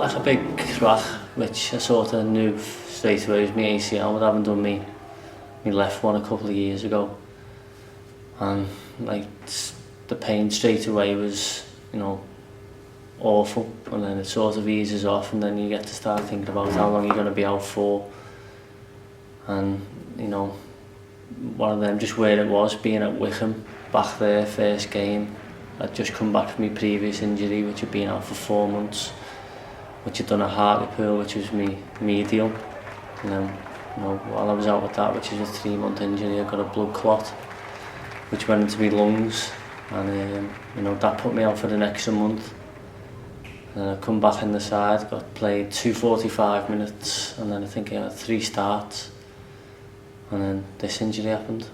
like a big crack, which I sort of knew straight away was my ACL, but I haven't done me left one a couple of years ago. And like the pain straight away was, awful, and then it sort of eases off, and then you get to start thinking about how long you're going to be out for. And one of them, just where it was, being at Morecambe, back there, first game, I'd just come back from my previous injury, which had been out for 4 months, which had done a Hartlepool, which was me ordeal. And then, while I was out with that, which is a 3-month injury, I got a blood clot, which went into my lungs, and that put me out for an extra month. And I come back in the side, played 2 45 minutes, and then I think I had 3 starts, and then this injury happened.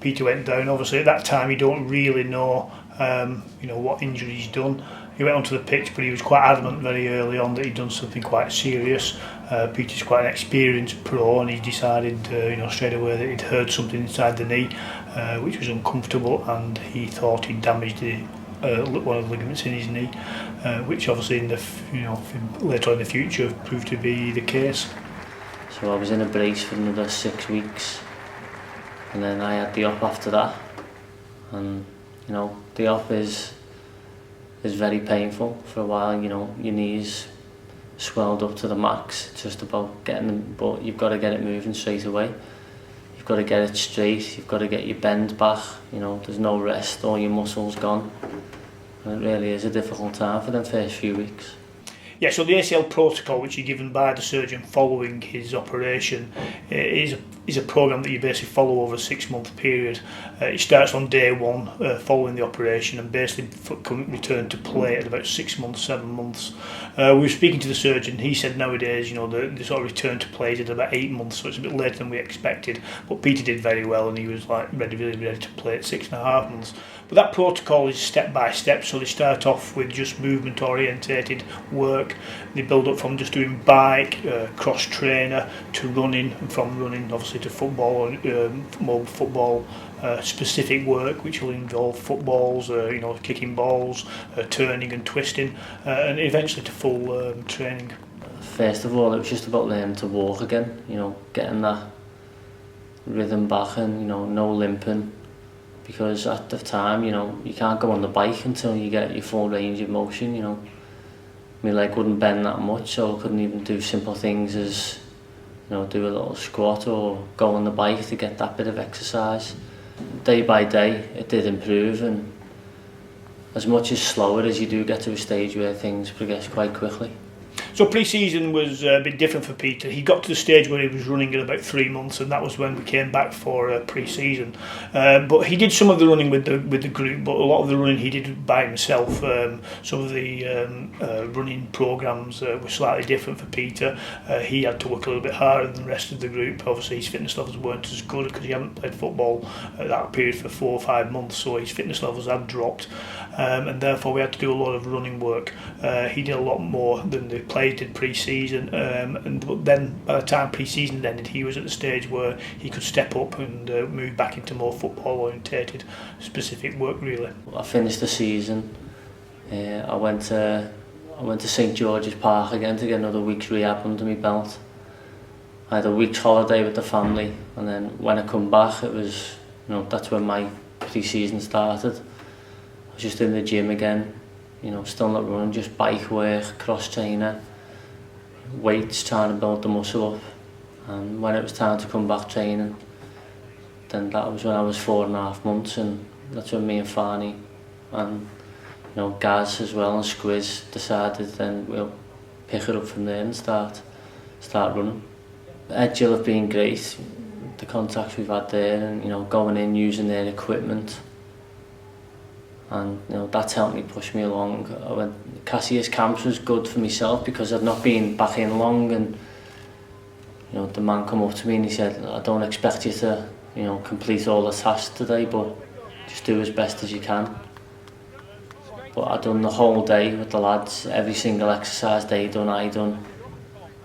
Peter went down. Obviously, at that time, you don't really know, what injury he's done. He went onto the pitch, but he was quite adamant very early on that he'd done something quite serious. Peter's quite an experienced pro, and he decided, straight away that he'd hurt something inside the knee, which was uncomfortable, and he thought he'd damaged one of the ligaments in his knee, which obviously later on in the future proved to be the case. So I was in a brace for another 6 weeks, and then I had the op after that. And the op is very painful for a while. Your knees swelled up to the max. It's just about getting them, but you've got to get it moving straight away. You've got to get it straight. You've got to get your bend back. There's no rest. All your muscles gone. And it really is a difficult time for them first few weeks. Yeah, so the ACL protocol, which is given by the surgeon following his operation, is a programme that you basically follow over a 6-month period. It starts on day 1 following the operation, and basically return to play at about 6 months, 7 months. We were speaking to the surgeon. He said nowadays, the sort of return to play is at about 8 months, so it's a bit later than we expected. But Peter did very well, and he was really ready to play at 6.5 months. But that protocol is step by step, so they start off with just movement orientated work. They build up from just doing bike, cross trainer, to running, and from running obviously to football, more football specific work, which will involve footballs, kicking balls, turning and twisting, and eventually to full training. First of all, it was just about learning to walk again, getting that rhythm back, and no limping, because at the time, you can't go on the bike until you get your full range of motion. My leg wouldn't bend that much, so I couldn't even do simple things as do a little squat or go on the bike to get that bit of exercise. Day by day it did improve, and as much as slower as you do get to a stage where things progress quite quickly. So pre-season was a bit different for Peter. He got to the stage where he was running at about 3 months, and that was when we came back for pre-season. But he did some of the running with the group, but a lot of the running he did by himself. Some of the running programmes were slightly different for Peter. He had to work a little bit harder than the rest of the group. Obviously his fitness levels weren't as good because he hadn't played football at that period for 4 or 5 months, so his fitness levels had dropped, and therefore we had to do a lot of running work. He did a lot more than the players did pre-season, but then by the time pre-season ended, he was at the stage where he could step up and move back into more football-orientated specific work, really. I finished the season. I went to St George's Park again to get another week's rehab under my belt. I had a week's holiday with the family, and then when I come back, it was that's when my pre-season started. I was just in the gym again, still not running, just bike work, cross trainer, weights, trying to build the muscle up. And when it was time to come back training, then that was when I was 4.5 months, and that's when me and Farney and Gaz as well and Squiz decided then we'll pick it up from there and start running. Edgell have been great, the contacts we've had there, and going in, using their equipment, and that's helped me push me along. Cassius Camps was good for myself because I'd not been back in long, and the man come up to me and he said, I don't expect you to complete all the tasks today, but just do as best as you can. But I done the whole day with the lads, every single exercise they done, I done,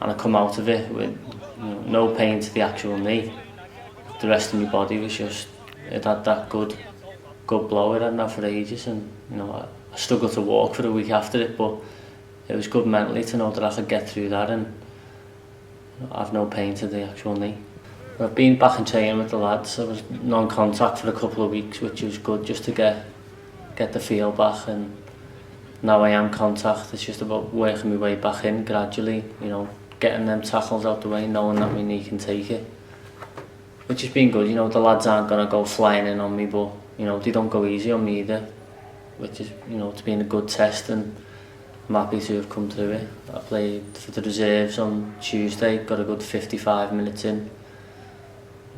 and I come out of it with no pain to the actual knee. The rest of my body was just, it had that good blow it had now for ages, and I struggled to walk for a week after it, but it was good mentally to know that I could get through that and have no pain to the actual knee. But I've been back in training with the lads. I was non-contact for a couple of weeks, which was good just to get the feel back, and now I am contact. It's just about working my way back in gradually, you know, getting them tackles out the way, knowing that my knee can take it, which has been good. You know, the lads aren't going to go flying in on me, but you know, they don't go easy on me either, which is, you know, it's been a good test, and I'm happy to have come through it. I played for the reserves on Tuesday, got a good 55 minutes in.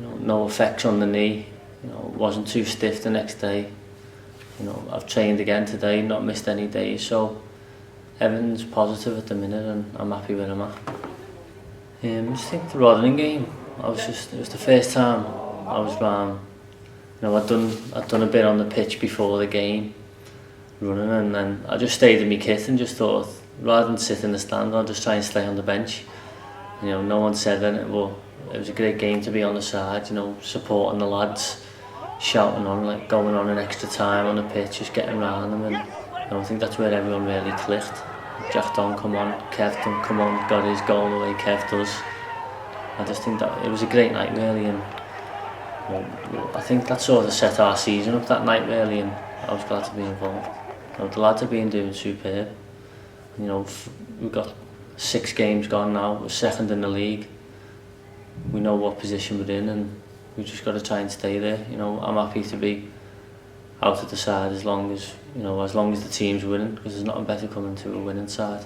You know, no effects on the knee, you know, wasn't too stiff the next day. You know, I've trained again today, not missed any days, so everything's positive at the minute and I'm happy where I'm at. I just think the Rotherham game, it was the first time I was round. You know, I'd done a bit on the pitch before the game, running, and then I just stayed in my kit and just thought, rather than sit in the stand, I'll just try and stay on the bench. You know, no one said anything, but it was a great game to be on the side, you know, supporting the lads, shouting on, like going on an extra time on the pitch, just getting around them, and I think that's where everyone really clicked. Jack Don come on, Kev Don come on, got his goal the way Kev does. I just think that it was a great night really, and you know, I think that sort of set our season up that night really, and I was glad to be involved. You know, the lads have been doing superb. You know, we've got 6 games gone now, we're second in the league. We know what position we're in and we've just got to try and stay there. You know, I'm happy to be out of the side as long as the team's winning, because there's nothing better coming to a winning side.